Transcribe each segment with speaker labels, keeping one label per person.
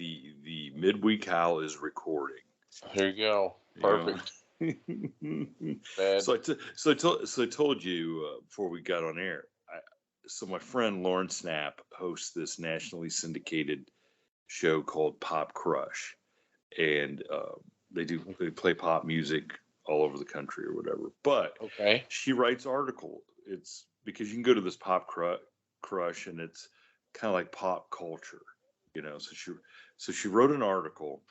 Speaker 1: the midweek Howl is recording.
Speaker 2: Here you go. Perfect. Bad.
Speaker 1: So I told you before we got on air. So my friend Lauren Snap hosts this nationally syndicated show called Pop Crush, and they play pop music all over the country or whatever. But
Speaker 2: Okay.
Speaker 1: she writes article. It's because you can go to this Pop Crush, and it's kind of like pop culture, you know. So she wrote an article,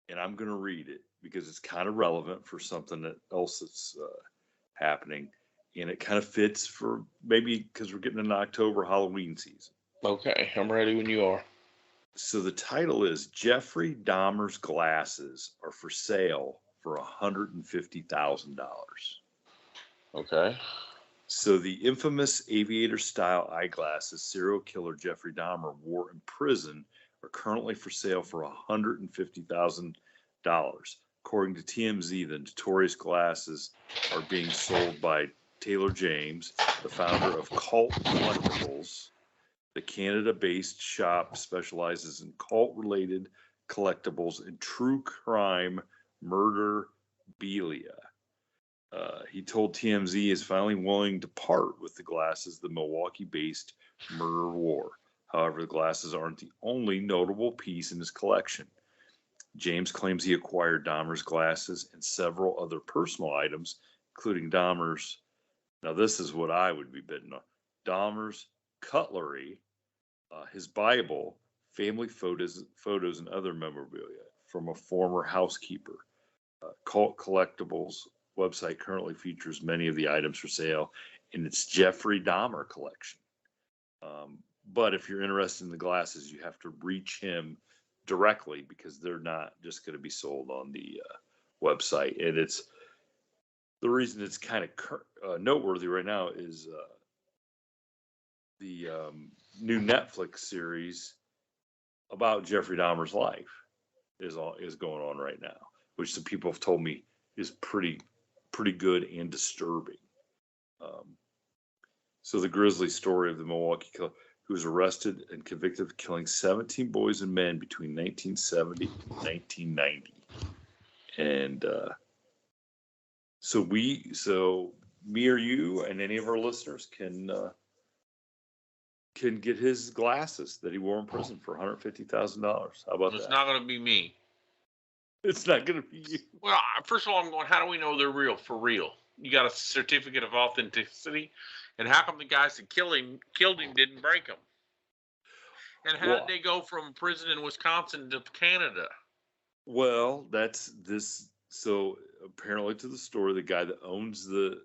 Speaker 1: and I'm going to read it because it's kind of relevant for something else that's happening, and it kind of fits for maybe because we're getting into October Halloween season.
Speaker 2: Okay, I'm ready when you are.
Speaker 1: So the title is Jeffrey Dahmer's glasses are for sale for $150,000.
Speaker 2: Okay.
Speaker 1: So the infamous aviator-style eyeglasses serial killer Jeffrey Dahmer wore in prison are currently for sale for $150,000. According to TMZ, the notorious glasses are being sold by Taylor James, the founder of Cult Collectibles. The Canada-based shop specializes in cult-related collectibles and true crime murderabilia. He told TMZ he is finally willing to part with the glasses the Milwaukee-based murderer wore. However, the glasses aren't the only notable piece in his collection. James claims he acquired Dahmer's glasses and several other personal items, including Dahmer's, now this is what I would be bidding on, Dahmer's cutlery, his Bible, family photos, and other memorabilia from a former housekeeper. Cult Collectibles website currently features many of the items for sale in its Jeffrey Dahmer collection. But if you're interested in the glasses, you have to reach him directly because they're not just going to be sold on the website. And it's the reason it's kind of noteworthy right now is the new Netflix series about Jeffrey Dahmer's life is going on right now, which some people have told me is pretty good and disturbing. So the grisly story of the Milwaukee killer who was arrested and convicted of killing 17 boys and men between 1970 and 1990. And so me or you and any of our listeners can get his glasses that he wore in prison for $150,000. How about that?
Speaker 2: It's not going to be me.
Speaker 1: It's not going to be you.
Speaker 2: Well, first of all, I'm going, how do we know they're real for real? You got a certificate of authenticity, and how come the guys that killed him didn't break them? And how did they go from prison in Wisconsin to Canada?
Speaker 1: Well, that's this. So apparently, to the story, the guy that owns the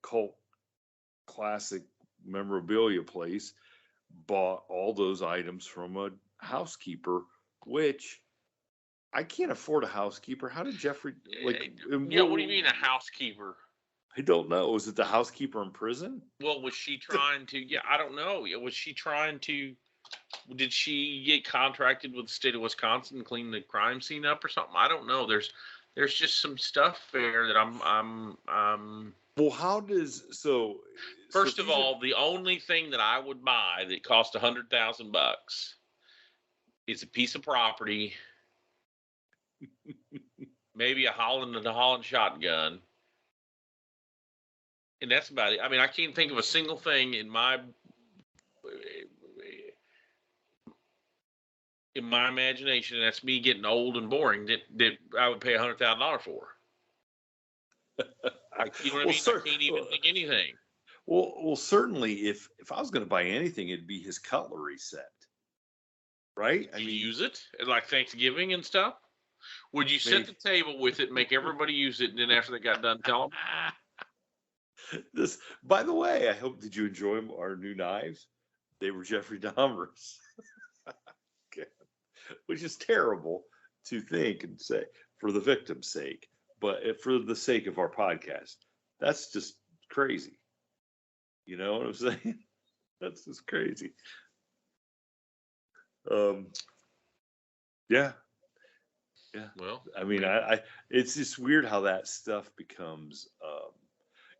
Speaker 1: cult classic memorabilia place bought all those items from a housekeeper, which I can't afford a housekeeper. How did Jeffrey
Speaker 2: what do you mean a housekeeper?
Speaker 1: I don't know. Was it the housekeeper in prison?
Speaker 2: Well, was she trying to? Yeah, I don't know. Was she trying to? Did she get contracted with the state of Wisconsin to clean the crime scene up or something? I don't know. There's just some stuff there that I'm.
Speaker 1: Well, how does so?
Speaker 2: First of all, the only thing that I would buy that cost $100,000 is a piece of property, maybe a Holland shotgun, and that's about it. I mean, I can't think of a single thing in my imagination, and that's me getting old and boring, that I would pay $100,000 for. You know what I mean? I can't even think anything.
Speaker 1: Well, certainly, if I was going to buy anything, it'd be his cutlery set, right?
Speaker 2: I mean, use it at like Thanksgiving and stuff. Would you set the table with it, make everybody use it, and then after they got done, tell them?
Speaker 1: This, by the way, did you enjoy our new knives? They were Jeffrey Dahmer's, okay. Which is terrible to think and say for the victim's sake, but for the sake of our podcast, that's just crazy. You know what I'm saying? That's just crazy. Yeah.
Speaker 2: Well,
Speaker 1: I mean, I it's just weird how that stuff becomes,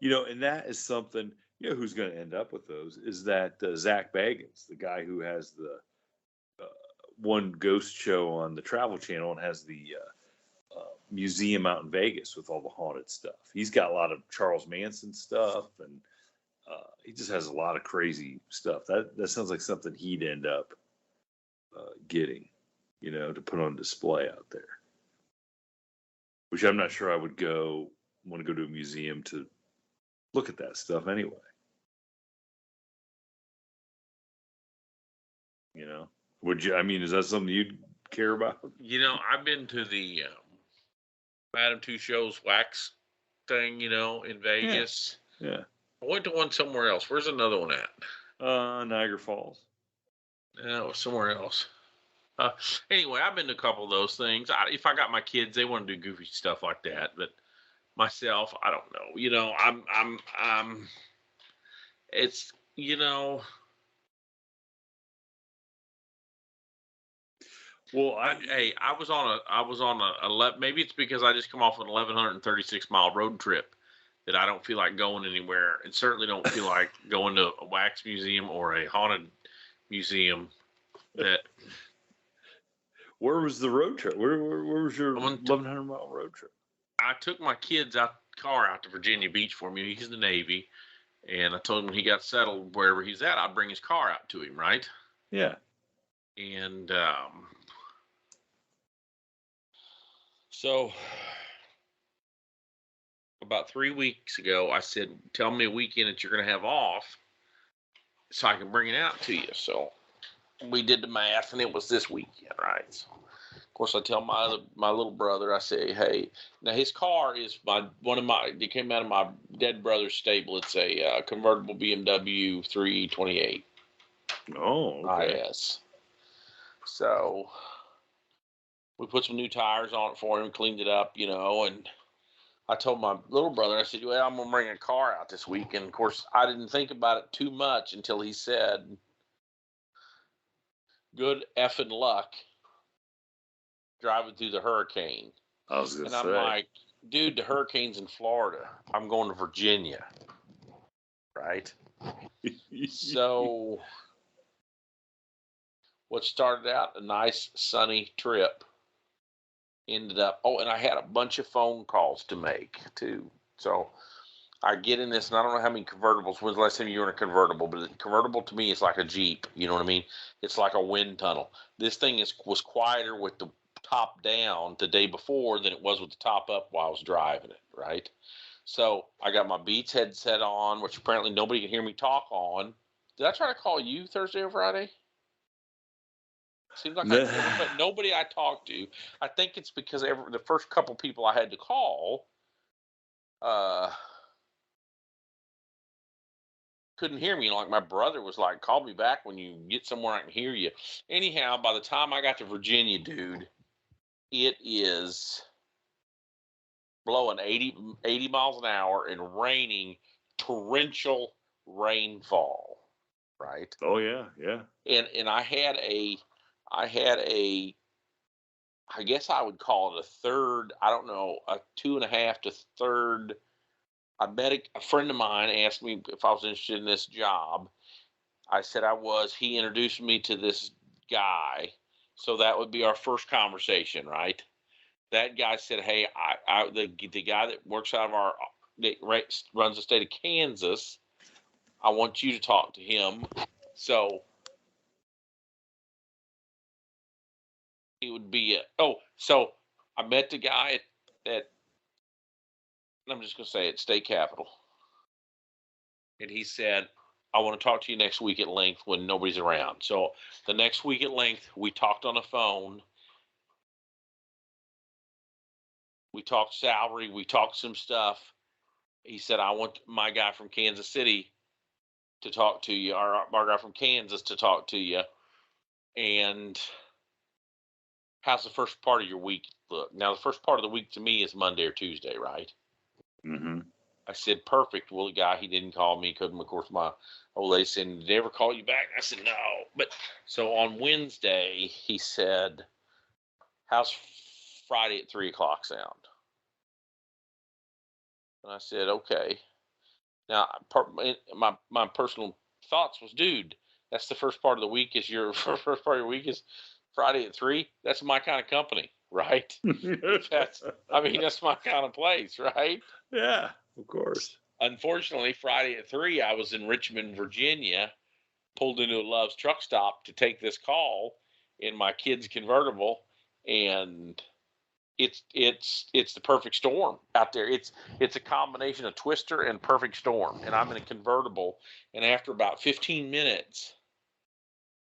Speaker 1: and that is something, who's going to end up with those is that Zach Bagans, the guy who has the one ghost show on the Travel Channel and has the museum out in Vegas with all the haunted stuff. He's got a lot of Charles Manson stuff, and he just has a lot of crazy stuff. That sounds like something he'd end up getting, to put on display out there. Which I'm not sure I would want to go to a museum to look at that stuff anyway. Would you? I mean, is that something you'd care about?
Speaker 2: I've been to the Madame Tussauds wax thing, in Vegas.
Speaker 1: Yeah.
Speaker 2: I went to one somewhere else. Where's another one at?
Speaker 1: Niagara Falls.
Speaker 2: No, somewhere else. Anyway, I've been to a couple of those things. If I got my kids, they want to do goofy stuff like that. But myself, I don't know. It's,
Speaker 1: Well,
Speaker 2: I was on a maybe it's because I just come off an 1,136-mile road trip that I don't feel like going anywhere, and certainly don't feel like going to a wax museum or a haunted museum.
Speaker 1: Where was the road trip? Where was your 1,100-mile road trip?
Speaker 2: I took my kids' car out to Virginia Beach for me. He's in the Navy, and I told him when he got settled wherever he's at, I'd bring his car out to him, right?
Speaker 1: Yeah.
Speaker 2: And so about 3 weeks ago, I said, tell me a weekend that you're going to have off so I can bring it out to you. So we did the math, and it was this weekend, right? So, of course, I tell my little brother, I say, hey, now his car is it came out of my dead brother's stable. It's a convertible BMW 328.
Speaker 1: Oh, okay.
Speaker 2: IS. So we put some new tires on it for him, cleaned it up, and I told my little brother, I said, well, I'm going to bring a car out this week. And, of course, I didn't think about it too much until he said, good effing luck driving through the hurricane.
Speaker 1: I was going to say.
Speaker 2: And I'm like, dude, the hurricane's in Florida. I'm going to Virginia. Right? So what started out a nice sunny trip ended up, and I had a bunch of phone calls to make too. So I get in this, and I don't know how many convertibles. When's the last time you were in a convertible? But a convertible to me is like a Jeep. You know what I mean? It's like a wind tunnel. This thing was quieter with the top down the day before than it was with the top up while I was driving it, right? So I got my Beats headset on, which apparently nobody can hear me talk on. Did I try to call you Thursday or Friday? Seems like but nobody I talked to. I think it's because the first couple people I had to call couldn't hear me. Like my brother was like, call me back when you get somewhere I can hear you. Anyhow, by the time I got to Virginia, dude, it is blowing 80 miles an hour and raining torrential rainfall, right?
Speaker 1: Oh, yeah, yeah.
Speaker 2: And I had a, I guess I would call it a third, I don't know, a 2.5 to third. I met a friend of mine asked me if I was interested in this job. I said I was. He introduced me to this guy. So that would be our first conversation, right? That guy said, hey, the guy that works out of that runs the state of Kansas, I want you to talk to him. So it would be so I met the guy at I'm just going to say it, State Capitol. And he said, I want to talk to you next week at length when nobody's around. So the next week at length, we talked on the phone. We talked salary. We talked some stuff. He said, I want my guy from Kansas City to talk to you, our guy from Kansas to talk to you. And how's the first part of your week look? Now, the first part of the week to me is Monday or Tuesday, right?
Speaker 1: Mm-hmm.
Speaker 2: I said, perfect. Well, the guy, he didn't call me. Couldn't, of course, my old lady said, did they ever call you back? I said, no. But so on Wednesday, he said, how's Friday at 3:00 sound? And I said, okay. Now, my personal thoughts was, dude, that's the first part of the week is your first part of your week is Friday at 3, that's my kind of company, right? That's my kind of place, right?
Speaker 1: Yeah, of course.
Speaker 2: Unfortunately, Friday at 3, I was in Richmond, Virginia, pulled into a Love's truck stop to take this call in my kid's convertible, and it's the perfect storm out there. It's a combination of Twister and perfect storm, and I'm in a convertible, and after about 15 minutes,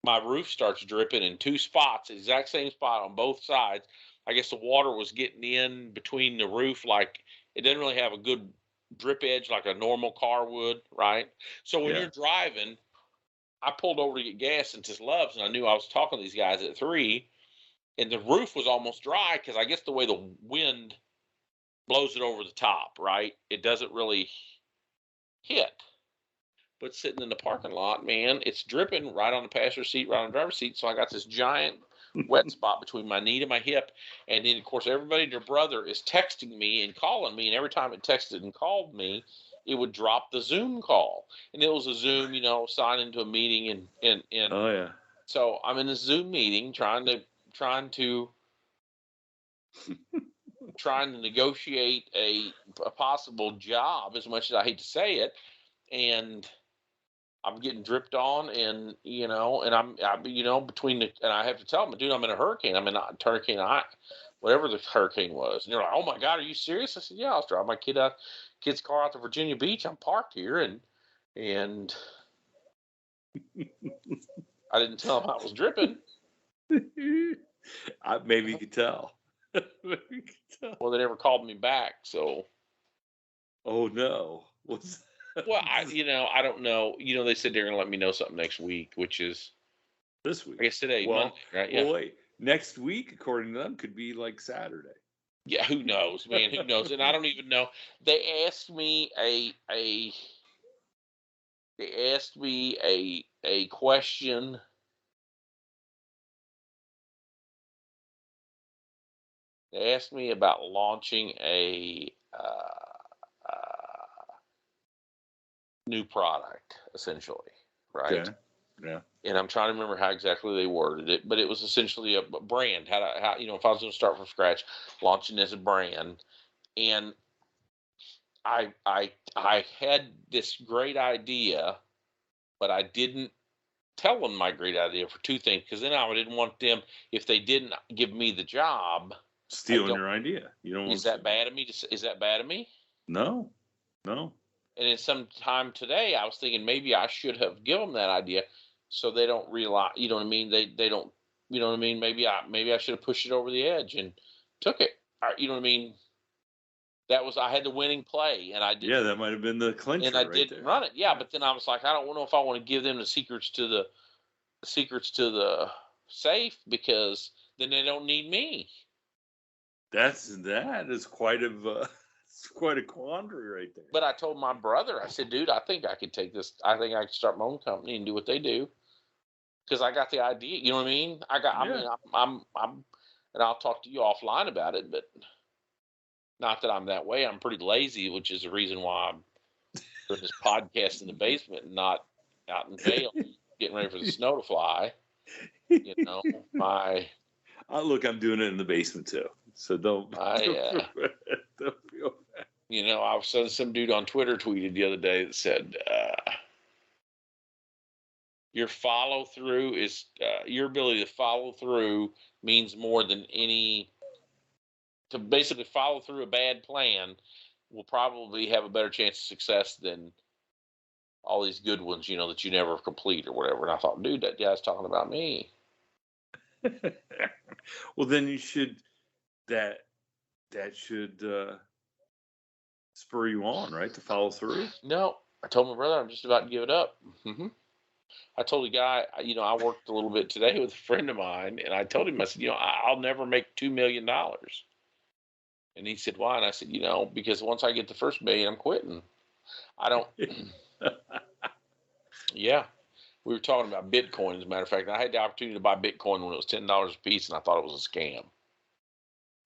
Speaker 2: my roof starts dripping in 2 spots, the exact same spot on both sides. I guess the water was getting in between the roof, like it didn't really have a good drip edge like a normal car would, right? So when you're driving, I pulled over to get gas into Love's, and I knew I was talking to these guys at 3, and the roof was almost dry because I guess the way the wind blows it over the top, right? It doesn't really hit. But sitting in the parking lot, man, it's dripping right on the passenger seat, right on the driver's seat. So I got this giant wet spot between my knee and my hip. And then, of course, everybody and their brother is texting me and calling me. And every time it texted and called me, it would drop the Zoom call. And it was a Zoom, sign into a meeting. And
Speaker 1: Oh, yeah.
Speaker 2: So I'm in a Zoom meeting trying to negotiate a possible job, as much as I hate to say it. And I'm getting dripped on, and and I'm between the, and I have to tell them, dude, I'm in a hurricane. I'm in a hurricane, whatever the hurricane was. And they're like, oh my God, are you serious? I said, yeah, I'll drive my kid's car out to Virginia Beach. I'm parked here, and I didn't tell them I was dripping.
Speaker 1: Maybe you could tell.
Speaker 2: Well, they never called me back, so.
Speaker 1: Oh no.
Speaker 2: Well, I don't know. They said they're going to let me know something next week, which is
Speaker 1: this week.
Speaker 2: I guess today, Monday, right? Yeah.
Speaker 1: Well, wait. Next week, according to them, could be like Saturday.
Speaker 2: Yeah, who knows, man? Who knows? And I don't even know. They asked me a question. They asked me about launching a new product, essentially, right?
Speaker 1: Okay. Yeah.
Speaker 2: And I'm trying to remember how exactly they worded it, but it was essentially a brand. How if I was going to start from scratch, launching as a brand, and I had this great idea, but I didn't tell them my great idea for 2 things, because then I didn't want them, if they didn't give me the job,
Speaker 1: stealing your idea. You don't want.
Speaker 2: Is that bad of me? Is that bad of me?
Speaker 1: No.
Speaker 2: And in some time today, I was thinking maybe I should have given them that idea, so they don't realize. You know what I mean? They don't. You know what I mean? Maybe I should have pushed it over the edge and took it. You know what I mean? I had the winning play, and I did.
Speaker 1: Yeah, that might have been the clincher.
Speaker 2: And I didn't run it. Yeah, but then I was like, I don't know if I want to give them the secrets to the safe, because then they don't need me.
Speaker 1: That is quite it's quite a quandary right there.
Speaker 2: But I told my brother, I said, dude, I think I could take this. I think I could start my own company and do what they do, because I got the idea. You know what I mean? I'm, and I'll talk to you offline about it, but not that I'm that way. I'm pretty lazy, which is the reason why I'm doing this podcast in the basement and not out in jail, getting ready for the snow to fly.
Speaker 1: Look, I'm doing it in the basement too, so don't feel bad.
Speaker 2: I saw some dude on Twitter tweeted the other day that said, your ability to follow through means more than to basically follow through a bad plan will probably have a better chance of success than all these good ones, that you never complete or whatever. And I thought, dude, that guy's talking about me.
Speaker 1: Well, then you should, that should spur you on, right, to follow through.
Speaker 2: No, I told my brother I'm just about to give it up. Mm-hmm. I told the guy, I worked a little bit today with a friend of mine, and I told him, I said, I'll never make $2 million. And he said, why? And I said, because once I get the first $1 million, I'm quitting. I don't. Yeah. We were talking about Bitcoin, as a matter of fact. I had the opportunity to buy Bitcoin when it was $10 a piece, and I thought it was a scam.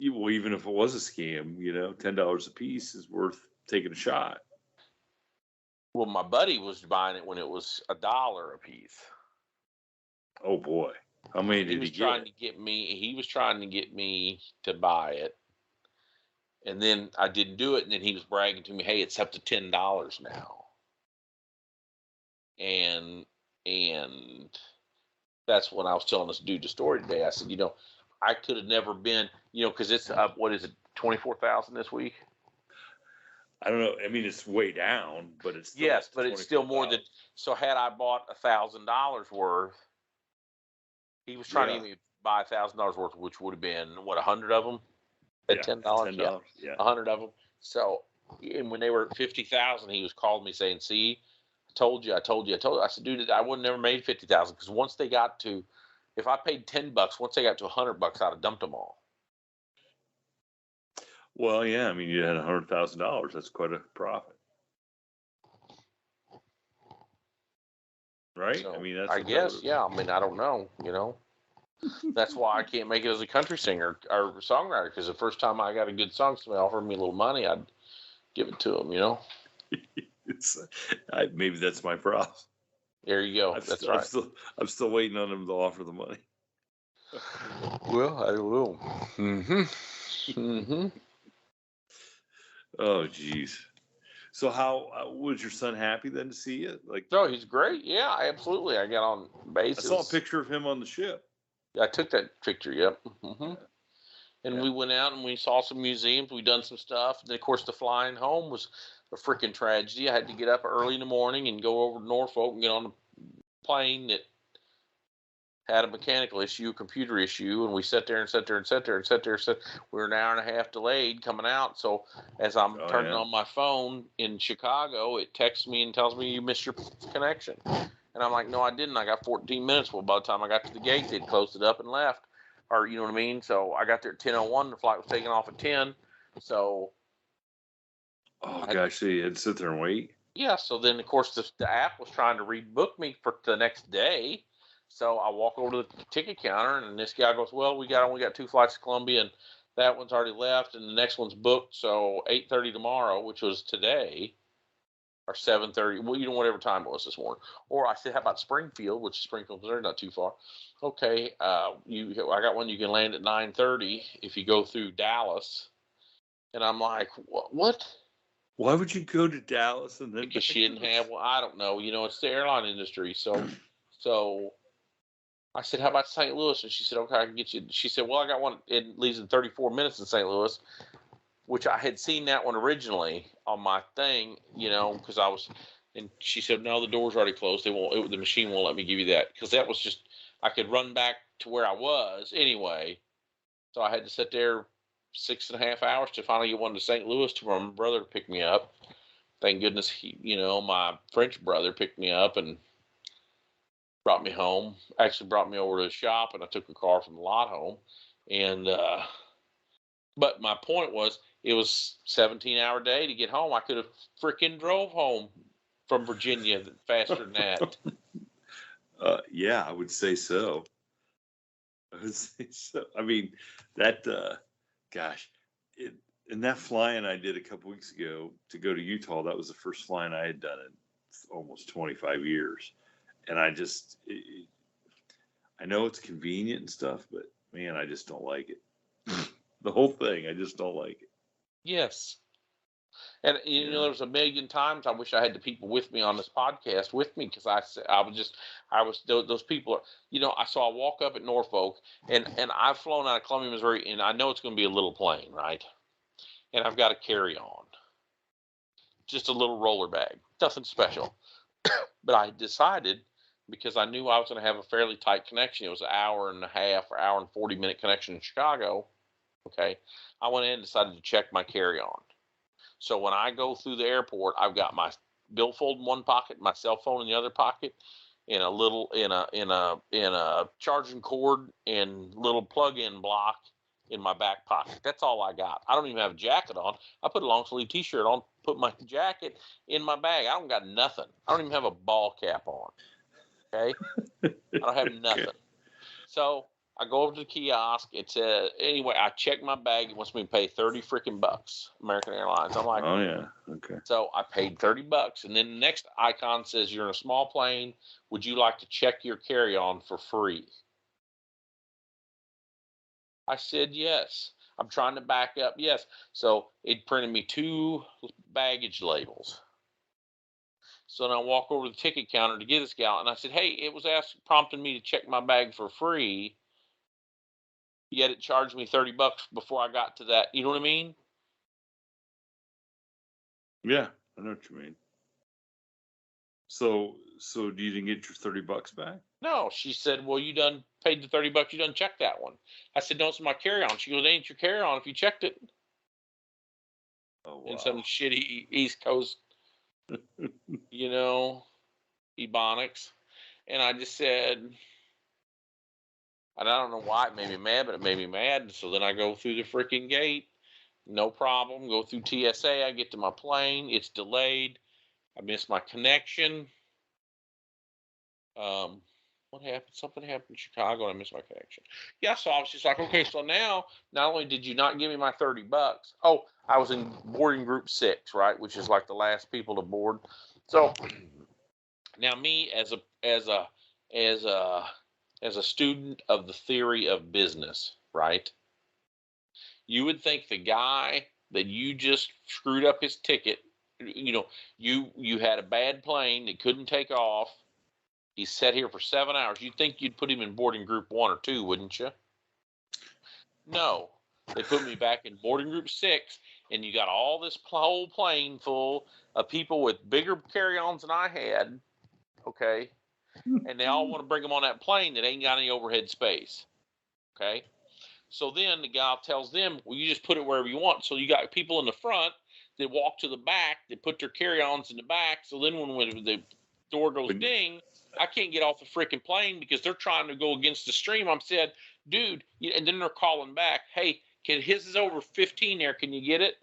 Speaker 1: Well, even if it was a scam, $10 a piece is worth taking a shot.
Speaker 2: Well, my buddy was buying it when it was $1 a piece.
Speaker 1: Oh boy! How many
Speaker 2: He
Speaker 1: did
Speaker 2: was
Speaker 1: he
Speaker 2: trying
Speaker 1: get?
Speaker 2: to get me. He was trying to get me to buy it, and then I didn't do it. And then he was bragging to me, "Hey, it's up to $10 now." And that's when I was telling this dude the story today. I said, I could have never been, because it's up. What is it? 24,000 this week.
Speaker 1: I don't know. I mean, it's way down, but it's still
Speaker 2: Yes,
Speaker 1: up to
Speaker 2: but it's still more
Speaker 1: 24,000.
Speaker 2: than. So had I bought $1,000 worth, he was trying to
Speaker 1: Yeah.
Speaker 2: get me to buy $1,000 worth, which would have been what, 100 of them at
Speaker 1: Yeah.
Speaker 2: $10. Yeah,
Speaker 1: $10. Yeah.
Speaker 2: 100 of them. So, and when they were at 50,000, he was calling me saying, "See, I told you, I told you, I told you." I said, "Dude, I would have never made 50,000 because once they got to, if I paid $10, once they got to $100, I'd have dumped them all."
Speaker 1: Well, yeah. I mean, you had $100,000. That's quite a profit, right? I
Speaker 2: So
Speaker 1: mean, that's
Speaker 2: I
Speaker 1: what that
Speaker 2: guess,
Speaker 1: would
Speaker 2: yeah. I mean, I don't know. That's why I can't make it as a country singer or songwriter, because the first time I got a good song, somebody offered me a little money, I'd give it to them.
Speaker 1: it's, maybe that's my problem.
Speaker 2: There you go.
Speaker 1: I'm
Speaker 2: That's
Speaker 1: still, I'm
Speaker 2: right.
Speaker 1: still, I'm still waiting on them to offer the money.
Speaker 2: Well, I will. Mm-hmm. Mm-hmm.
Speaker 1: Oh, geez. So, how was your son happy then to see you? Like,
Speaker 2: So he's great. Yeah, absolutely. I got on
Speaker 1: I saw a
Speaker 2: bases.
Speaker 1: picture of him on the ship.
Speaker 2: I took that picture. Yep. Mm-hmm. And
Speaker 1: Yeah.
Speaker 2: we went out and we saw some museums. We done some stuff. And of course, the flying home was a freaking tragedy. I had to get up early in the morning and go over to Norfolk and get on a plane that had a mechanical issue, a computer issue, and we sat there and sat there and sat there and sat there. We were an hour and a half delayed coming out. So as I'm
Speaker 1: Oh,
Speaker 2: turning
Speaker 1: yeah.
Speaker 2: on my phone in Chicago, it texts me and tells me you missed your connection. And I'm like, no, I didn't. I got 14 minutes. Well, by the time I got to the gate, they'd closed it up and left. Or, you know what I mean? So I got there at 10:01. The flight was taking off at 10. So
Speaker 1: Oh,
Speaker 2: I had,
Speaker 1: gosh. So you had to sit there and wait?
Speaker 2: yeah. So then, of course, the app was trying to rebook me for the next day. So I walk over to the ticket counter, and this guy goes, "Well, we only got 2 flights to Columbia, and that one's already left, and the next one's booked. So 8:30 tomorrow, which was today, or 7:30. Well, whatever time it was this morning." Or I said, "How about Springfield, which is Springfield, Missouri, not too far?" Okay, I got one you can land at 9:30 if you go through Dallas, and I'm like, "What?"
Speaker 1: Why would you go to Dallas and then
Speaker 2: Because
Speaker 1: back
Speaker 2: she
Speaker 1: to
Speaker 2: didn't
Speaker 1: the?
Speaker 2: have. Well, I don't know. It's the airline industry, so. I said, "How about St. Louis?" And she said, "Okay, I can get you." She said, "Well, I got one. It leaves in 34 minutes in St. Louis," which I had seen that one originally on my thing, because I was. And she said, "No, the door's already closed. The machine won't let me give you that," because that was just I could run back to where I was anyway. So I had to sit there 6.5 hours to finally get one to St. Louis to my brother to pick me up. Thank goodness my French brother picked me up and brought me home. Actually, brought me over to the shop, and I took a car from the lot home. And but my point was, it was 17-hour day to get home. I could have freaking drove home from Virginia faster than that.
Speaker 1: Yeah, I would say so. I would say so. I mean, that, gosh, it, and that flying I did a couple weeks ago to go to Utah, that was the first flying I had done in almost 25 years. And I know it's convenient and stuff, but man, I just don't like it. The whole thing, I just don't like it.
Speaker 2: Yes. And
Speaker 1: Yeah.
Speaker 2: there's a million times I wish I had the people with me on this podcast with me, because I was those people are so I walk up at Norfolk, and I've flown out of Columbia, Missouri, and I know it's going to be a little plane, right? And I've got to carry on just a little roller bag, nothing special. But I decided, because I knew I was going to have a fairly tight connection. It was an hour and a half or hour and 40-minute connection in Chicago. Okay, I went in and decided to check my carry-on. So when I go through the airport, I've got my billfold in one pocket, my cell phone in the other pocket, in a little in a charging cord and little plug-in block in my back pocket. That's all I got. I don't even have a jacket on. I put a long sleeve T-shirt on, put my jacket in my bag. I don't got nothing. I don't even have a ball cap on. Okay, I don't have
Speaker 1: Okay.
Speaker 2: nothing. So I go over to the kiosk. It says, anyway, I check my bag. It wants me to pay 30 freaking bucks. American Airlines. I'm like,
Speaker 1: Oh yeah. Okay.
Speaker 2: so I paid 30 bucks. And then the next icon says, "You're in a small plane. Would you like to check your carry-on for free?" I said, yes. I'm trying to back up. Yes. So it printed me 2 baggage labels. So then I walk over to the ticket counter to get this gal, and I said, hey, it was prompting me to check my bag for free, yet it charged me $30 before I got to that. You know what I mean?
Speaker 1: Yeah, I know what you mean. So you didn't get your $30 back?
Speaker 2: No, she said, well, you done paid the $30, you done checked that one. I said, no, it's my carry-on. She goes, it ain't your carry-on if you checked it.
Speaker 1: Oh
Speaker 2: In
Speaker 1: wow.
Speaker 2: some shitty East Coast, you know, ebonics. And I just said, and I don't know why it made me mad, but it made me mad. And so then I go through the freaking gate, no problem. Go through TSA. I get to my plane. It's delayed. I missed my connection. What happened? Something happened in Chicago, and I missed my connection. Yeah, so I was just like, okay, so now not only did you not give me my $30, oh, I was in boarding group 6, right, which is like the last people to board. So now me as a student of the theory of business, right? You would think the guy that you just screwed up his ticket, you had a bad plane that couldn't take off. He sat here for 7 hours. You'd think you'd put him in boarding group 1 or 2, wouldn't you? No. They put me back in boarding group 6, and you got all this whole plane full of people with bigger carry-ons than I had, okay? And they all want to bring them on that plane that ain't got any overhead space, okay? So then the guy tells them, well, you just put it wherever you want. So you got people in the front that walk to the back, that put their carry-ons in the back. So then when the door goes ding, I can't get off the freaking plane because they're trying to go against the stream. I'm said, dude, and then they're calling back, hey, his is over 15 there. Can you get it?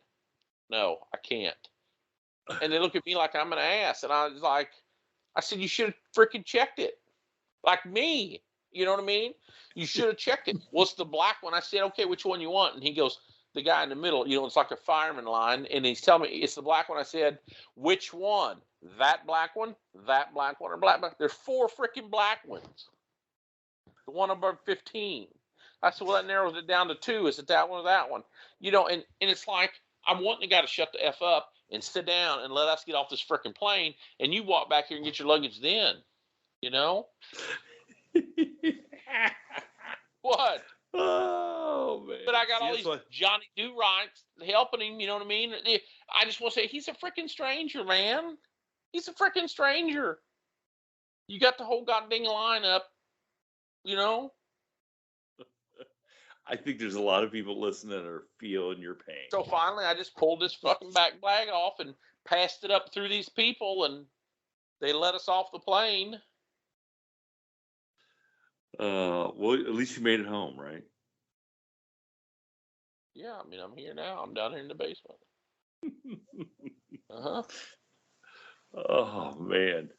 Speaker 2: No, I can't. And they look at me like I'm an ass. And I was like, I said, you should have freaking checked it. Like me. You know what I mean? You should have checked it. What's the black one? I said, okay, which one you want? And he goes, the guy in the middle, it's like a fireman line. And he's telling me it's the black one. I said, which one? That black one, or black? There's 4 freaking black ones. The one above 15. I said, well, that narrows it down to 2. Is it that one or that one? And it's like, I'm wanting the guy to shut the F up and sit down and let us get off this freaking plane. And you walk back here and get your luggage then, What?
Speaker 1: Oh man!
Speaker 2: But I got all these Johnny Do-Rights helping him. You know what I mean? I just want to say he's a freaking stranger, man. He's a freaking stranger. You got the whole goddamn lineup.
Speaker 1: I think there's a lot of people listening that are feeling your pain.
Speaker 2: So finally, I just pulled this fucking back bag off and passed it up through these people, and they let us off the plane.
Speaker 1: Well, at least you made it home, right?
Speaker 2: Yeah, I mean, I'm here now. I'm down here in the basement.
Speaker 1: Oh man.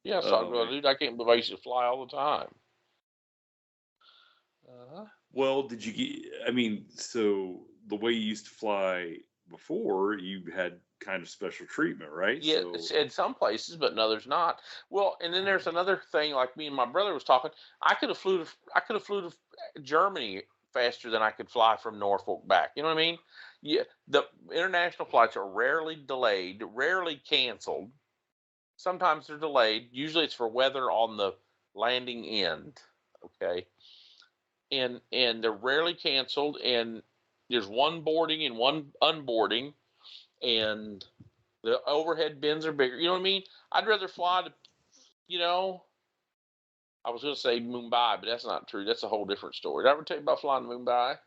Speaker 2: Yeah, so dude, I can't believe I used to fly all the time.
Speaker 1: Well, did you get? I mean, so the way you used to fly before, you had kind of special treatment, right?
Speaker 2: Yeah,
Speaker 1: so,
Speaker 2: in some places, but in others not. Well, and then there's another thing. Like me and my brother was talking. I could have flew to Germany faster than I could fly from Norfolk back. You know what I mean? Yeah, the international flights are rarely delayed, rarely canceled. Sometimes they're delayed. Usually it's for weather on the landing end. Okay, and they're rarely canceled. And there's one boarding and one unboarding, and the overhead bins are bigger. You know what I mean? I'd rather fly to, I was going to say Mumbai, but that's not true. That's a whole different story. Did I ever tell you about flying to Mumbai?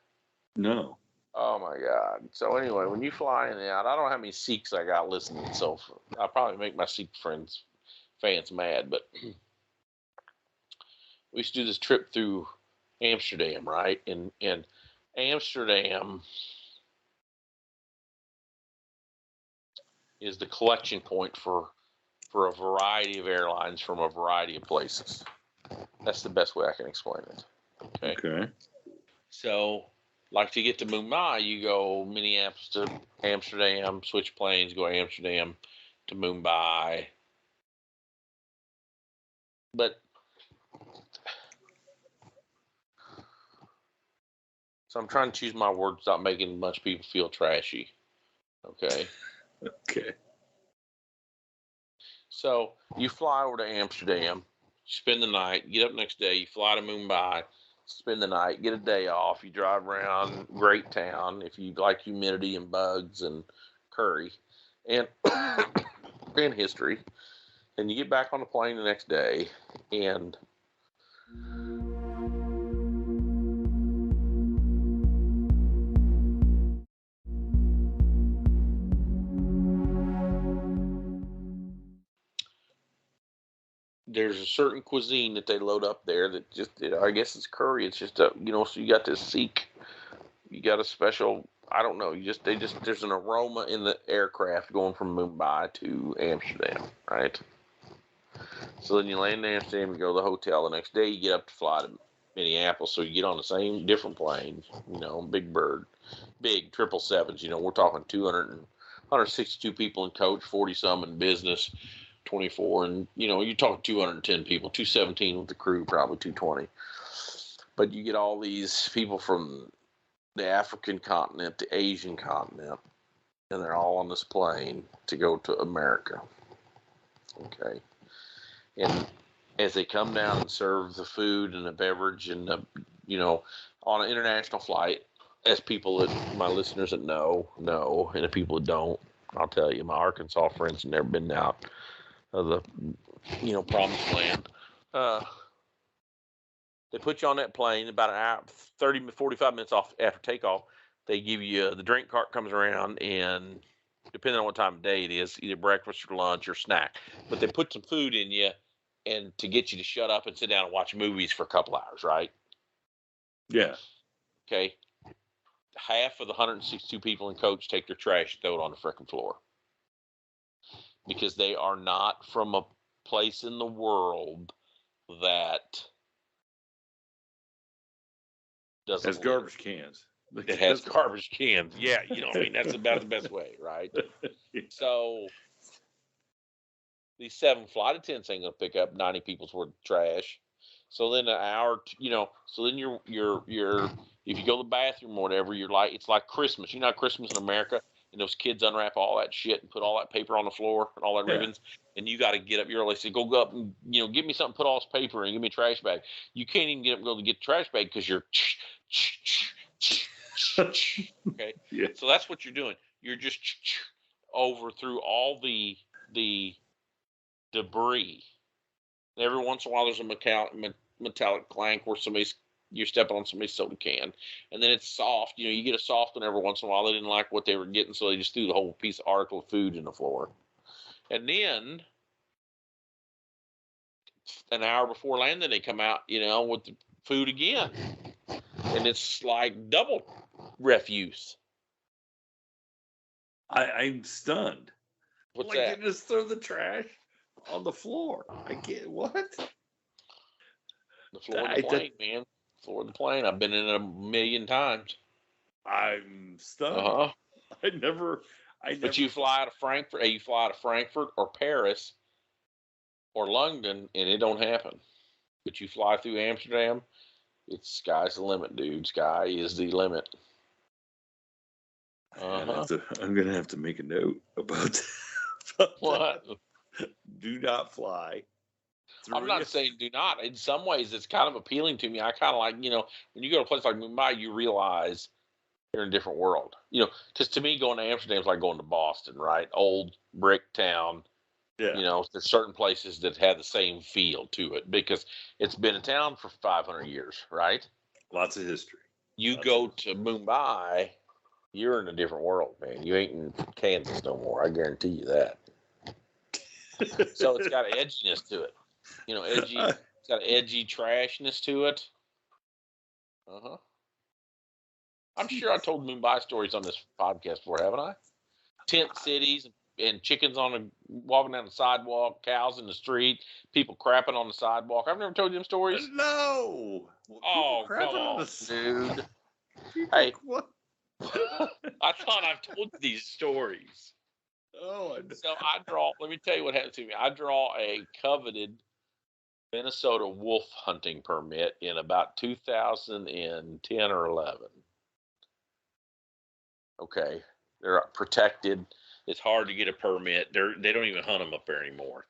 Speaker 1: no.
Speaker 2: Oh, my God. So, anyway, when you fly in and out, I don't know how many Sikhs I got listening. So, I'll probably make my Sikh fans mad. But we used to do this trip through Amsterdam, right? And Amsterdam is the collection point for a variety of airlines from a variety of places. That's the best way I can explain it.
Speaker 1: Okay.
Speaker 2: So, like to get to Mumbai, you go Minneapolis to Amsterdam, switch planes, go Amsterdam to Mumbai. But So I'm trying to choose my words without making a bunch of people feel trashy. Okay.
Speaker 1: Okay.
Speaker 2: So you fly over to Amsterdam, spend the night, get up next day, you fly to Mumbai, spend the night, get a day off, you drive around, great town if you like humidity and bugs and curry and and history. And you get back on the plane the next day, and there's a certain cuisine that they load up there that just, I guess it's curry. It's just so you got this Sikh, you got a special, I don't know, there's an aroma in the aircraft going from Mumbai to Amsterdam, right? So then you land in Amsterdam, you go to the hotel. The next day you get up to fly to Minneapolis, so you get on the same different plane, big bird, big 777s. We're talking 162 people in coach, 40 some in business, 24, and you're talking 210 people, 217 with the crew, probably 220. But you get all these people from the African continent, the Asian continent, and they're all on this plane to go to America. Okay. And as they come down and serve the food and the beverage and on an international flight, as people that my listeners that know, and the people that don't, I'll tell you, my Arkansas friends have never been out of the promised land. They put you on that plane about an hour, 30, 45 minutes off after takeoff. They give you the drink cart comes around, and depending on what time of day it is, either breakfast or lunch or snack. But they put some food in you, and to get you to shut up and sit down and watch movies for a couple hours, right?
Speaker 1: Yeah.
Speaker 2: Okay. Half of the 162 people in coach take their trash and throw it on the frickin' floor. Because they are not from a place in the world that doesn't
Speaker 1: has garbage cans.
Speaker 2: It has garbage cans. Yeah, that's about the best way, right? Yeah. So these 7 flight attendants ain't gonna pick up 90 people's worth of trash. So then an hour, so then you're if you go to the bathroom or whatever, it's like Christmas. Christmas in America, and those kids unwrap all that shit and put all that paper on the floor and all that ribbons, and you got to get up early. So go up and give me something, put all this paper and give me a trash bag. You can't even get up and go to get the trash bag because you're okay.
Speaker 1: Yeah.
Speaker 2: So that's what you're doing. You're just over through all the debris. And every once in a while, there's a metallic clank where you're stepping on somebody's soda can, and then it's soft. You get a soft one every once in a while. They didn't like what they were getting, so they just threw the whole piece of article of food in the floor. And then an hour before landing, they come out, with the food again, and it's like double refuse.
Speaker 1: I'm stunned.
Speaker 2: What's
Speaker 1: like
Speaker 2: that?
Speaker 1: You just throw the trash on the floor. I get what?
Speaker 2: The floor of the plane, man. Floor of the plane. I've been in it 1,000,000 times.
Speaker 1: I'm stunned.
Speaker 2: Uh-huh.
Speaker 1: I never.
Speaker 2: But you fly out of Frankfurt, or Paris or London, and it don't happen. But you fly through Amsterdam, it's sky's the limit, dude. Sky is the limit.
Speaker 1: Uh-huh. I'm gonna have to make a note about
Speaker 2: what?
Speaker 1: That. Do not fly.
Speaker 2: I'm not saying do not. In some ways, it's kind of appealing to me. I kind of like, when you go to a place like Mumbai, you realize you're in a different world. Because to me, going to Amsterdam is like going to Boston, right? Old brick town.
Speaker 1: Yeah.
Speaker 2: There's certain places that have the same feel to it because it's been a town for 500 years, right?
Speaker 1: Lots of history.
Speaker 2: You go to Mumbai, you're in a different world, man. You ain't in Kansas no more. I guarantee you that. So it's got an edginess to it. Edgy. It's got an edgy trashness to it. Uh-huh. I'm sure I told Mumbai stories on this podcast before, haven't I? Tent cities and chickens walking down the sidewalk, cows in the street, people crapping on the sidewalk. I've never told you them stories.
Speaker 1: No.
Speaker 2: Oh, come on, dude. Hey,
Speaker 1: what?
Speaker 2: I thought I've told you these stories.
Speaker 1: Oh,
Speaker 2: so let me tell you what happened to me. I draw a coveted Minnesota wolf hunting permit in about 2010 or 11. Okay, they're protected. It's hard to get a permit. They don't even hunt them up there anymore.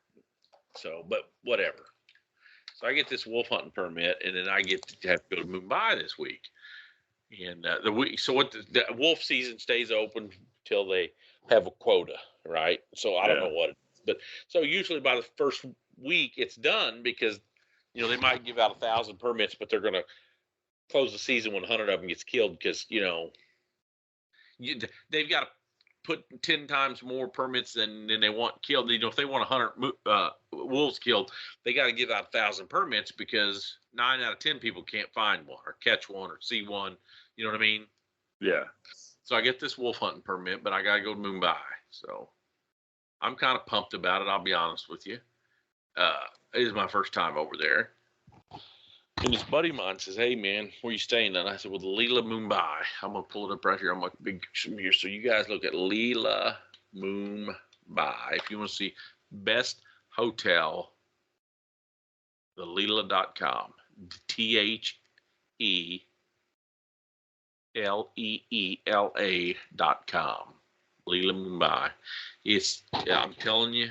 Speaker 2: So, but whatever. So I get this wolf hunting permit, and then I get to have to go to Mumbai this week. And the wolf season stays open till they have a quota, right? So I don't know what it is, but so usually by the first week it's done because they might give out 1,000 permits, but they're going to close the season when 100 of them gets killed because they've got to put 10 times more permits than they want killed. If they want 100 wolves killed, they got to give out 1,000 permits because 9 out of 10 people can't find one or catch one or see one. You know what I mean?
Speaker 1: Yeah.
Speaker 2: So I get this wolf hunting permit, but I got to go to Mumbai. So I'm kind of pumped about it. I'll be honest with you. It is my first time over there. And this buddy of mine says, "Hey man, where you staying?" And I said, "Well, the Leela Mumbai." I'm gonna pull it up right here. I'm like big here, so you guys look at Leela Mumbai if you want to see best hotel. The Leela.com. TheLeela.com. Leela Mumbai. I'm telling you,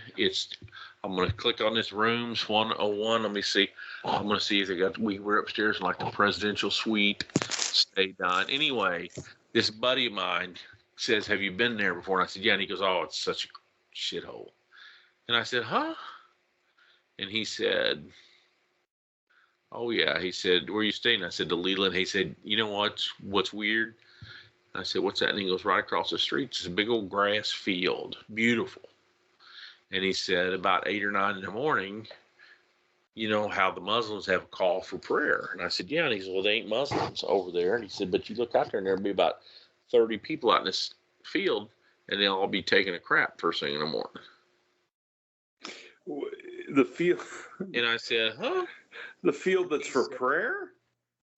Speaker 2: I'm going to click on this rooms 101. Let me see. I'm going to see if we're upstairs in like the presidential suite. Stay done. Anyway, this buddy of mine says, "Have you been there before?" And I said, "Yeah." And he goes, "Oh, it's such a shithole." And I said, "Huh?" And he said, "Oh yeah." He said, "Where are you staying?" I said, "The Leland." He said, "You know what's weird?" I said, "What's that?" And he goes, "Right across the street, it's a big old grass field, beautiful." And he said, about 8 or 9 in the morning, you know how the Muslims have a call for prayer. And I said, "Yeah." And he said, "Well, they ain't Muslims over there." And he said, "But you look out there and there'll be about 30 people out in this field and they'll all be taking a crap first thing in the morning."
Speaker 1: The field.
Speaker 2: And I said, "Huh?"
Speaker 1: The field that's for prayer?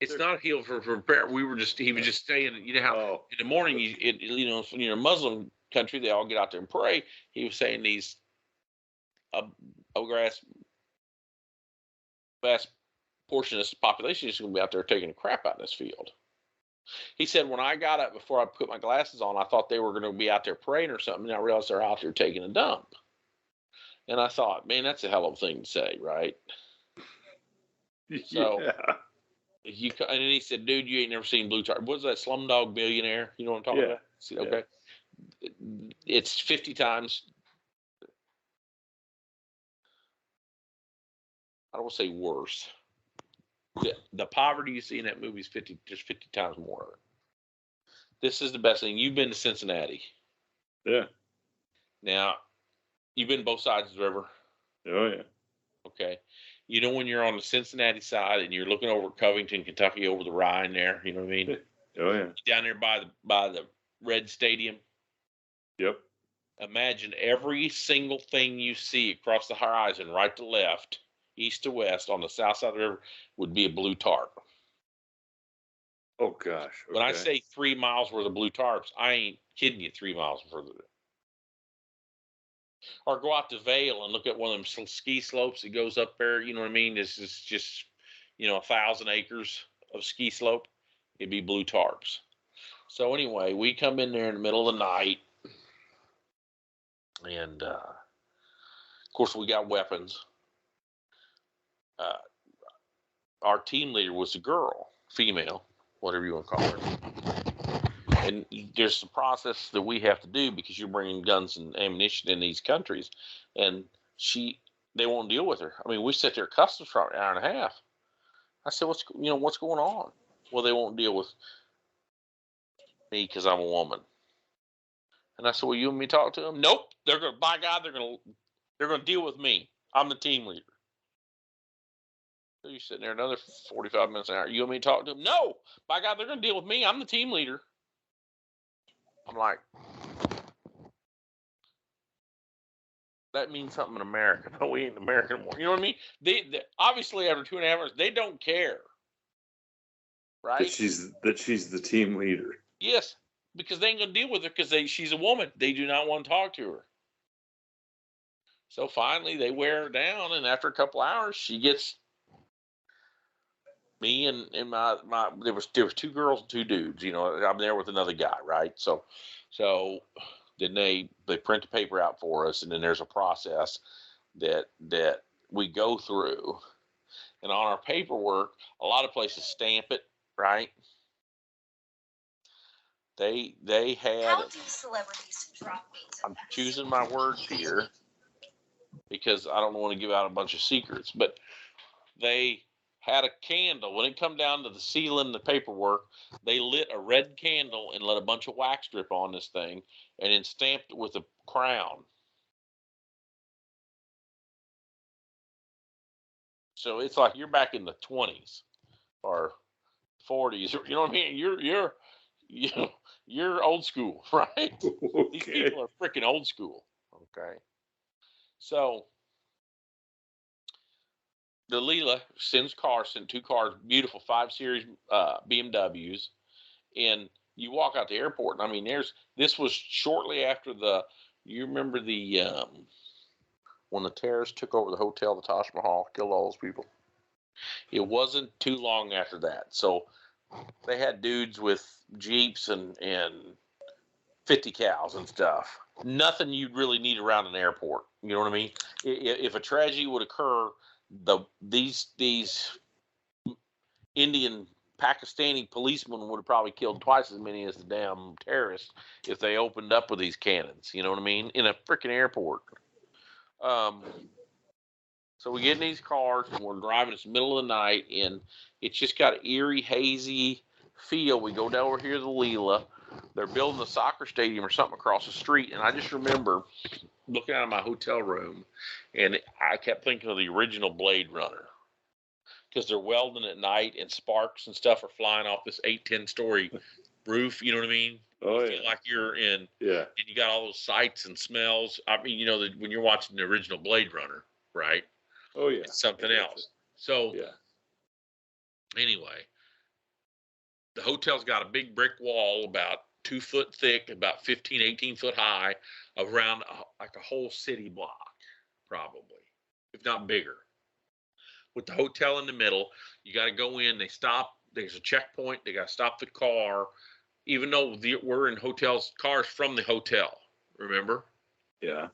Speaker 2: It's not a field for prayer. He was just saying, you know how in the morning, when you're a Muslim country, they all get out there and pray. He was saying these vast portion of this population is going to be out there taking a crap out in this field. He said, "When I got up before I put my glasses on, I thought they were going to be out there praying or something. And I realized they're out there taking a dump." And I thought, man, that's a hell of a thing to say, right? So, and then he said, "Dude, you ain't never seen Blue Tarp. What's that, Slumdog Millionaire? You know what I'm talking about?" See, okay. It's 50 times. I don't want to say worse. The poverty you see in that movie is 50 times more of it. This is the best thing. You've been to Cincinnati.
Speaker 1: Yeah.
Speaker 2: Now, you've been both sides of the river.
Speaker 1: Oh, yeah.
Speaker 2: Okay. You know when you're on the Cincinnati side and you're looking over at Covington, Kentucky, over the Rhine there, you know what I mean?
Speaker 1: Oh, yeah.
Speaker 2: Down there by the Red Stadium.
Speaker 1: Yep.
Speaker 2: Imagine every single thing you see across the horizon, right to left, east to west, on the south side of the river, would be a blue tarp.
Speaker 1: Oh, gosh. Okay.
Speaker 2: When I say 3 miles worth of blue tarps, I ain't kidding you, 3 miles further. Or go out to Vail and look at one of them ski slopes that goes up there. You know what I mean? This is just, 1,000 acres of ski slope. It'd be blue tarps. So anyway, we come in there in the middle of the night. And, of course, we got weapons. Our team leader was a girl, female, whatever you want to call her. And there's a process that we have to do because you're bringing guns and ammunition in these countries. And they won't deal with her. I mean, we sit there at customs for an hour and a half. I said, what's going on? Well, they won't deal with me because I'm a woman. And I said, "Well, you and me talk to them?" "Nope. They're going to, by God, they're going to deal with me. I'm the team leader." So you're sitting there another 45 minutes an hour. "You and me talk to them?" "No. By God, they're going to deal with me. I'm the team leader." I'm like, that means something in America, but we ain't American anymore. You know what I mean? They obviously after 2.5 hours, they don't care, right?
Speaker 1: That she's the team leader.
Speaker 2: Yes, because they ain't gonna deal with her because she's a woman. They do not want to talk to her. So finally, they wear her down, and after a couple hours, she gets Me and my there was 2 girls and 2 dudes. You know, I'm there with another guy, right? So then they print the paper out for us, and then there's a process that we go through. And on our paperwork, a lot of places stamp it, right? They had. How do celebrities drop weight? I'm choosing my words here because I don't want to give out a bunch of secrets, but they had a candle. When it come down to the sealing the paperwork, they lit a red candle and let a bunch of wax drip on this thing and then stamped it with a crown. So it's like you're back in the 20s or 40s. You know what I mean? You're old school, right? Okay. These people are freaking old school. Okay. So the Leela sent 2 cars, beautiful 5 Series BMWs, and you walk out the airport, and I mean, this was shortly after you remember when the terrorists took over the hotel, the Taj Mahal, killed all those people. It wasn't too long after that. So they had dudes with Jeeps and 50 cows and stuff. Nothing you'd really need around an airport. You know what I mean? If a tragedy would occur, these Indian Pakistani policemen would have probably killed twice as many as the damn terrorists if they opened up with these cannons. You know what I mean? In a freaking airport. So we get in these cars and we're driving. It's the middle of the night and it's just got an eerie, hazy feel. We go down over here to the Leela. They're building a soccer stadium or something across the street. And I just remember looking out of my hotel room and I kept thinking of the original Blade Runner. Because they're welding at night and sparks and stuff are flying off this 8-10 story roof. You know what I mean?
Speaker 1: Oh,
Speaker 2: you feel like you're in, and you got all those sights and smells. I mean, you know, when you're watching the original Blade Runner, right?
Speaker 1: Oh, yeah.
Speaker 2: It's something else. So, anyway, the hotel's got a big brick wall about 2 foot thick, about 15, 18 foot high, around like a whole city block, probably, if not bigger. With the hotel in the middle, you got to go in. They stop. There's a checkpoint. They got to stop the car, even though we're in cars from the hotel. Remember?
Speaker 1: Yeah.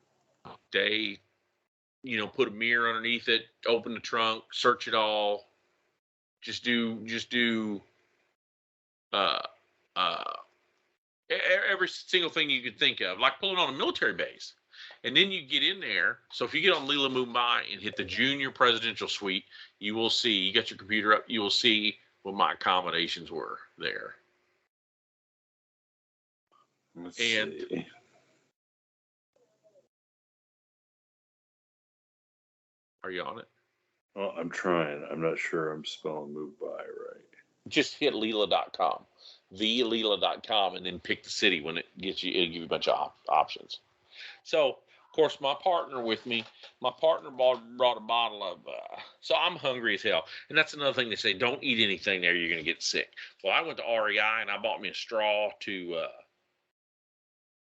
Speaker 2: They, put a mirror underneath it, open the trunk, search it all. Just do every single thing you could think of, like pulling on a military base. And then you get in there. So if you get on Leela Mumbai and hit the junior presidential suite, you will see, you got your computer up, you will see what my accommodations were there.
Speaker 1: Let's see.
Speaker 2: Are you on it?
Speaker 1: Well, I'm trying. I'm not sure I'm spelling Mumbai right.
Speaker 2: Just hit Leela.com, theleela.com, and then pick the city. When it'll give you a bunch of options. So, of course, my partner with me, brought a bottle of, so I'm hungry as hell. And that's another thing they say, don't eat anything there, you're going to get sick. Well, I went to REI and I bought me a straw to,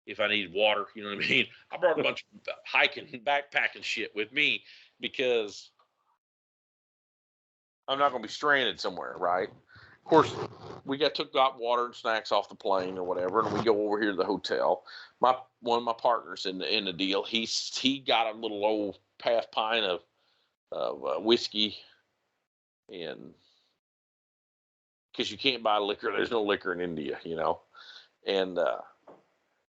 Speaker 2: if I needed water, you know what I mean? I brought a bunch of hiking and backpacking shit with me because I'm not going to be stranded somewhere, right? Of course, we got water and snacks off the plane or whatever, and we go over here to the hotel. One of my partners in the deal, he got a little old half pint of whiskey, and because you can't buy liquor, there's no liquor in India, And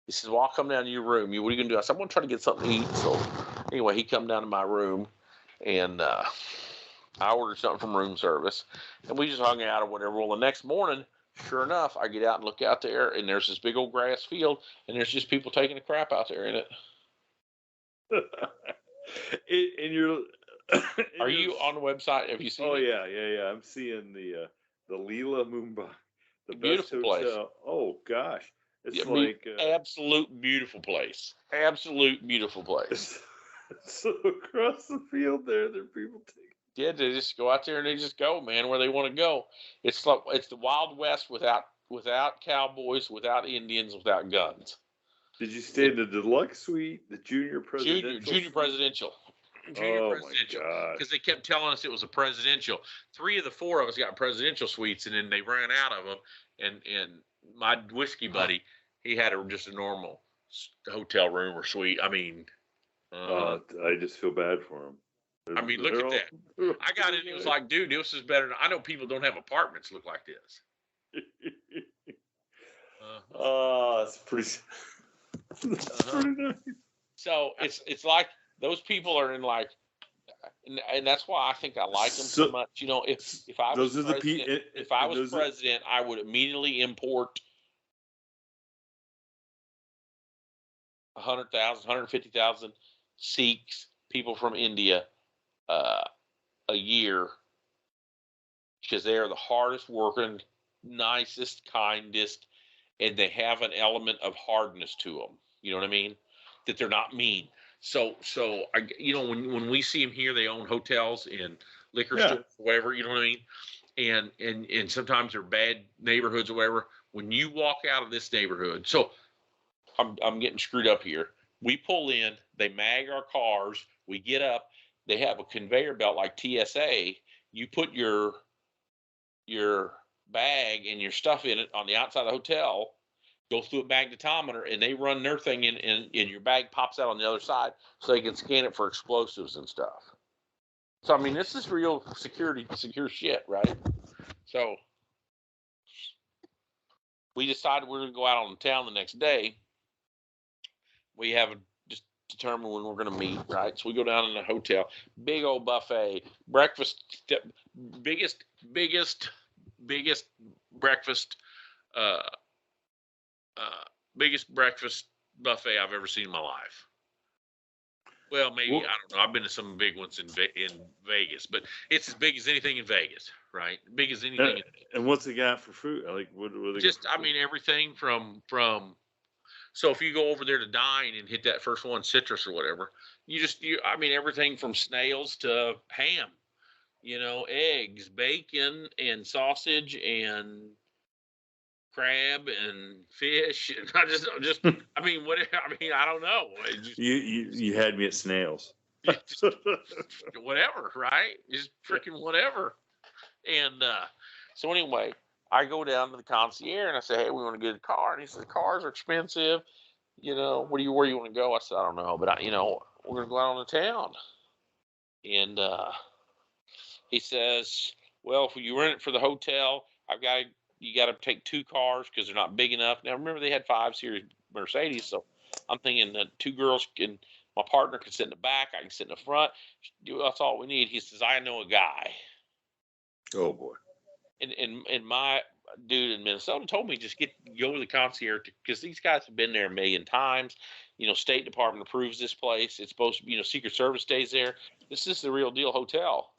Speaker 2: he says, "Well, I'll come down to your room. What are you gonna do?" I said, "I'm gonna try to get something to eat." So anyway, he come down to my room, and I ordered something from room service, and we just hung out or whatever. Well, the next morning, sure enough, I get out and look out there, and there's this big old grass field, and there's just people taking a crap out there in it.
Speaker 1: And you're.
Speaker 2: Are you on the website? Have you seen?
Speaker 1: Oh, yeah. I'm seeing the Leela Mumbai, the
Speaker 2: beautiful
Speaker 1: best hotel.
Speaker 2: Place.
Speaker 1: Oh gosh, it's
Speaker 2: absolute beautiful place. Absolute beautiful place.
Speaker 1: So across the field there are people taking.
Speaker 2: Yeah, they just go out there and they just go, man, where they want to go. It's the Wild West without cowboys, without Indians, without guns.
Speaker 1: Did you stay in the deluxe suite, the junior presidential?
Speaker 2: Junior presidential. junior
Speaker 1: Oh my
Speaker 2: presidential,
Speaker 1: gosh.
Speaker 2: because they kept telling us it was a presidential. 3 of the 4 of us got presidential suites, and then they ran out of them. And my whiskey buddy, he had just a normal hotel room or suite. I mean,
Speaker 1: I just feel bad for him.
Speaker 2: look at that. I got it. It was like, dude, this is better. I know people don't have apartments look like this.
Speaker 1: That's pretty. That's pretty nice.
Speaker 2: So it's like those people are in like, and that's why I think I like them so much. You know, if I was president, if I was president, I would immediately import 100,000, 150,000 Sikhs, people from India, a year, because they are the hardest working, nicest, kindest, and they have an element of hardness to them. You know what I mean? That they're not mean. So I, when we see them here, they own hotels and liquor stores, whatever. You know what I mean? And sometimes they're bad neighborhoods or whatever. When you walk out of this neighborhood, so I'm getting screwed up here. We pull in, they mag our cars, we get up, they have a conveyor belt like TSA. You put your bag and your stuff in it on the outside of the hotel, go through a magnetometer, and they run their thing in, and your bag pops out on the other side so they can scan it for explosives and stuff. So, I mean, this is real secure shit, right? So we decided we're going to go out on the town the next day. We haven't just determined when we're going to meet, right? So we go down in the hotel, big old buffet, breakfast, biggest breakfast, biggest breakfast buffet I've ever seen in my life. Well, maybe, I don't know. I've been to some big ones in Vegas, but it's as big as anything in Vegas, right? Big as anything.
Speaker 1: And what's it got for food? Like, what
Speaker 2: just, I mean, everything from. So if you go over there to dine and hit that first one, citrus or whatever, I mean, everything from snails to ham, eggs, bacon, and sausage, and crab and fish, and I mean, what? I mean, I don't know.
Speaker 1: You had me at snails.
Speaker 2: Whatever, right? Just freaking whatever. And so anyway, I go down to the concierge and I say, "Hey, we want to get a car." And he says, "Cars are expensive. Where you want to go?" I said, "I don't know, but we're gonna go out on the town." And he says, "Well, if you rent it for the hotel, you got to take 2 cars because they're not big enough." Now, remember, they had 5 Series Mercedes, so I'm thinking that 2 girls my partner can sit in the back, I can sit in the front. That's all we need. He says, "I know a guy."
Speaker 1: Oh boy.
Speaker 2: And my dude in Minnesota told me just go to the concierge, because these guys have been there a million times. State Department approves this place. It's supposed to be, Secret Service stays there. This is the real deal hotel.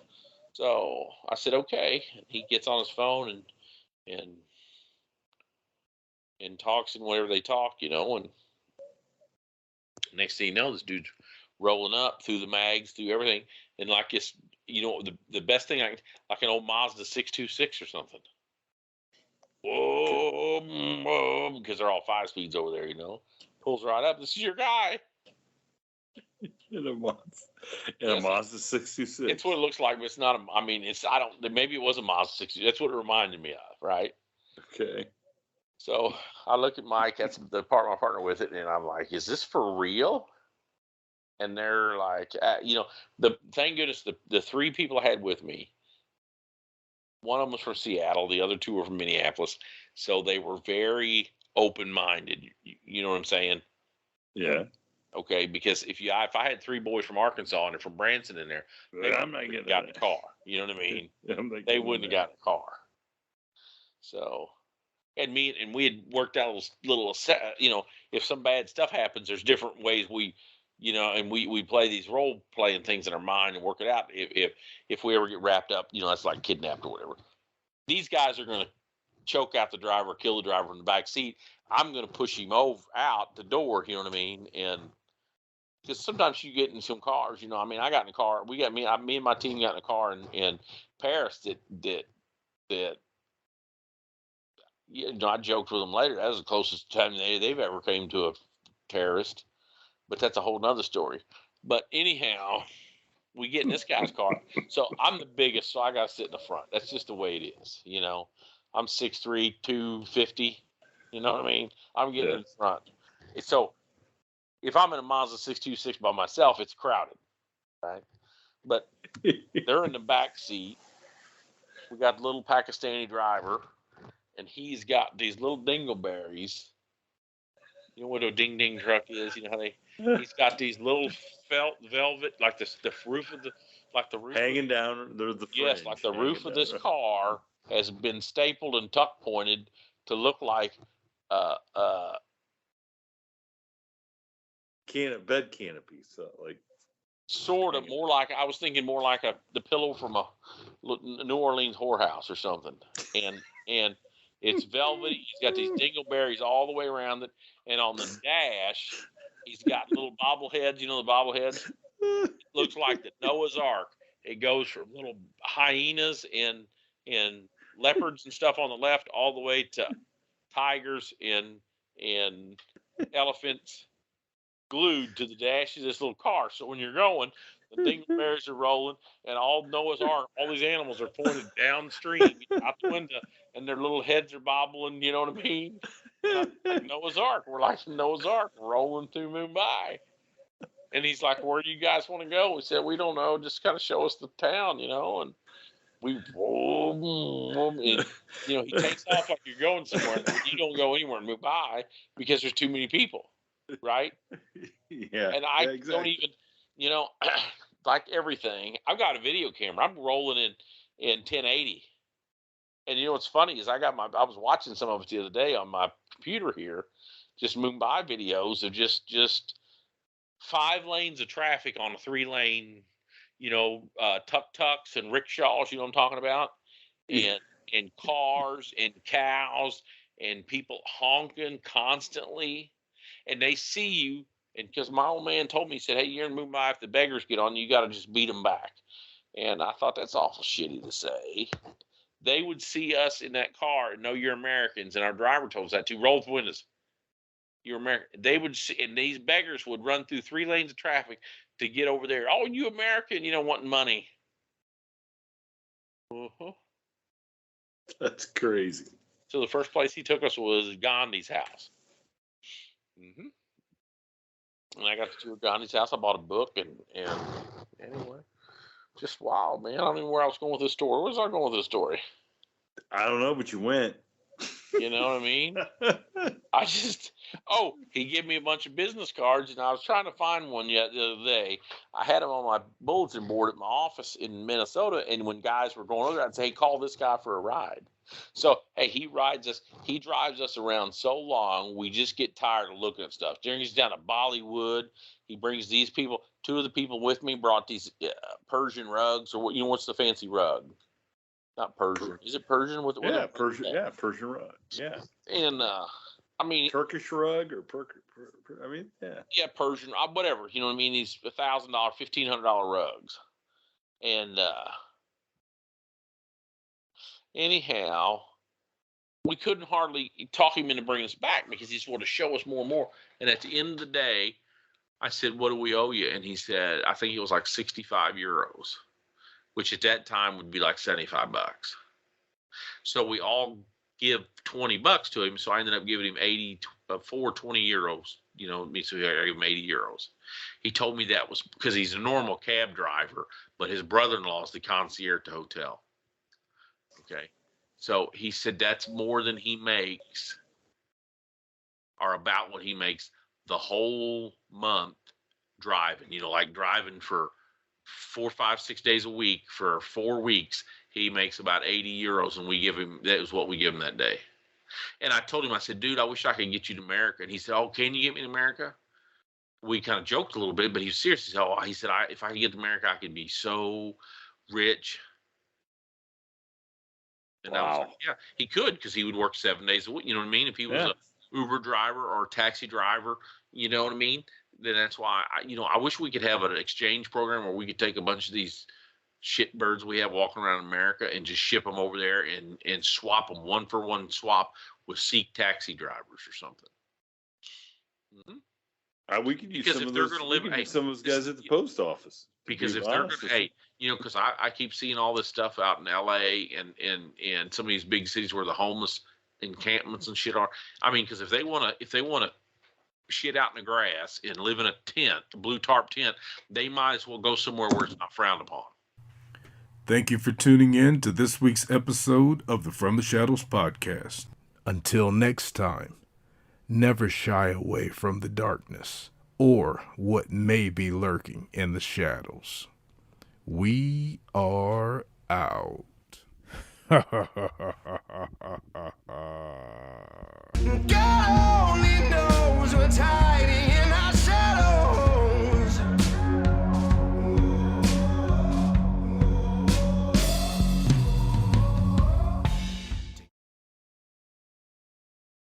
Speaker 2: So I said, okay. He gets on his phone and talks and whatever they talk, and next thing you know, this dude's rolling up through the mags, through everything. And like it's, the best thing, like an old Mazda 626 or something. Whoa, because they're all 5 speeds over there, Pulls right up. "This is your guy."
Speaker 1: In a Mazda 626.
Speaker 2: It's what it looks like, but it's not. Maybe it was a Mazda 626. That's what it reminded me of, right?
Speaker 1: Okay.
Speaker 2: So I look at Mike, that's my partner with it, and I'm like, "Is this for real?" And they're like, thank goodness the 3 people I had with me, one of them was from Seattle, the other 2 were from Minneapolis, so they were very open-minded. You know what I'm saying?
Speaker 1: Yeah.
Speaker 2: Okay, because if I had 3 boys from Arkansas and they're from Branson in there,
Speaker 1: I'm not getting
Speaker 2: got in a car. You know what I mean? They wouldn't have gotten a car. So, and we had worked out a little, if some bad stuff happens, there's different ways and we play these role playing things in our mind and work it out. If we ever get wrapped up, that's like kidnapped or whatever. These guys are going to choke out the driver, kill the driver in the back seat. I'm going to push him out the door. You know what I mean? And because sometimes you get in some cars, I got in a car. Me and my team got in a car in Paris that I joked with them later. That was the closest time they've ever came to a terrorist, but that's a whole nother story. But anyhow, We get in this guy's car. So I'm the biggest, so I got to sit in the front. That's just the way it is, you know. I'm 6'3", 250. You know what I mean? I'm getting in the front. So if I'm in a Mazda 626 by myself, it's crowded, right? But they're in the back seat. We got the little Pakistani driver, and he's got these little dingleberries. You know what a ding ding truck is? You know how he's got these little felt velvet, like the roof of the, like the roof
Speaker 1: hanging down. There's the fringe.
Speaker 2: yes, like the roof of this car has been stapled and tuck pointed to look like
Speaker 1: bed canopy, so like
Speaker 2: sort of more like, I was thinking more like the pillow from a New Orleans whorehouse or something, and it's velvet. He's got these dingleberries all the way around it, and on the dash, he's got little bobbleheads. You know the bobbleheads? It looks like the Noah's Ark. It goes from little hyenas and leopards and stuff on the left, all the way to tigers and elephants glued to the dash of this little car. So when you're going, the dingleberries are rolling, and all Noah's Ark, all these animals are pointed downstream out the window, and their little heads are bobbling. You know what I mean? Like Noah's Ark. We're like Noah's Ark rolling through Mumbai. And he's like, "Where do you guys want to go?" We said, "We don't know. Just kind of show us the town, you know." And we, and, you know, he takes off like you're going somewhere. You don't go anywhere in Mumbai because there's too many people, right?
Speaker 1: Yeah.
Speaker 2: And I
Speaker 1: exactly.
Speaker 2: don't even, you know, like everything. I've got a video camera. I'm rolling in 1080. And you know what's funny is I was watching some of it the other day on my computer here, just Mumbai videos of just 5 lanes of traffic on a 3-lane, you know, tuk-tuks and rickshaws, you know what I'm talking about? And cars and cows and people honking constantly. And they see you, and because my old man told me, he said, "Hey, you're in Mumbai, if the beggars get on you, got to just beat them back." And I thought, that's awful shitty to say. They would see us in that car and know you're Americans, and our driver told us that too. Roll the windows. You're American. They would see, and these beggars would run through 3 lanes of traffic to get over there. "Oh, you American, you know, wanting money." Uh-huh.
Speaker 1: That's crazy.
Speaker 2: So the first place he took us was Gandhi's house. Mm-hmm. And I got to tour Gandhi's house. I bought a book, and anyway, just wild, man. I don't even know where I was going with this story. Where was I going with this story?
Speaker 1: I don't know, but you went.
Speaker 2: You know what I mean? He gave me a bunch of business cards, and I was trying to find one the other day. I had them on my bulletin board at my office in Minnesota, and when guys were going over there, I'd say, "Hey, call this guy for a ride." So, hey, he drives us around so long, we just get tired of looking at stuff. During he's down to Bollywood, he brings these people. 2 of the people with me brought these Persian rugs, or what? You know, what's the fancy rug? Not Persian. Is it Persian?
Speaker 1: Yeah, Persian. Yeah, Persian rug. Yeah.
Speaker 2: And I mean,
Speaker 1: Turkish rug or I mean, yeah.
Speaker 2: Yeah, Persian, whatever. You know what I mean? These $1,000, $1,500 rugs. And anyhow, we couldn't hardly talk him into bringing us back because he just wanted to show us more and more. And at the end of the day, I said, "What do we owe you?" And he said, I think it was like 65 euros, which at that time would be like $75. So we all give $20 to him. So I ended up giving him 20 euros. You know, so I gave him 80 euros. He told me that was because he's a normal cab driver, but his brother-in-law is the concierge at the hotel. Okay. So he said that's more than he makes, or about what he makes the whole month driving. You know, like driving for 4, 5, 6 days a week for 4 weeks. He makes about 80 euros, and that was what we give him that day. And I told him, I said, "Dude, I wish I could get you to America." And he said, "Oh, can you get me to America?" We kind of joked a little bit, but he was serious. He said, "If I could get to America, I could be so rich." And wow. I was like, yeah, he could, because he would work 7 days a week. You know what I mean? If he was a Uber driver or a taxi driver, you know what I mean? Then that's why, I wish we could have an exchange program where we could take a bunch of these shitbirds we have walking around America and just ship them over there and swap them, 1-for-1 swap with Sikh taxi drivers or something. Mm-hmm.
Speaker 1: We could use
Speaker 2: Because
Speaker 1: some
Speaker 2: if
Speaker 1: of
Speaker 2: they're
Speaker 1: those.
Speaker 2: going to
Speaker 1: We
Speaker 2: live,
Speaker 1: could
Speaker 2: hey,
Speaker 1: use some of those
Speaker 2: this-
Speaker 1: guys at the post office.
Speaker 2: because if they're going to, hey, because I keep seeing all this stuff out in L.A. and some of these big cities where the homeless encampments and shit are. I mean, because if they want to shit out in the grass and live in a tent, a blue tarp tent, they might as well go somewhere where it's not frowned upon.
Speaker 3: Thank you for tuning in to this week's episode of the From the Shadows podcast. Until next time, never shy away from the darkness or what may be lurking in the shadows. We are out.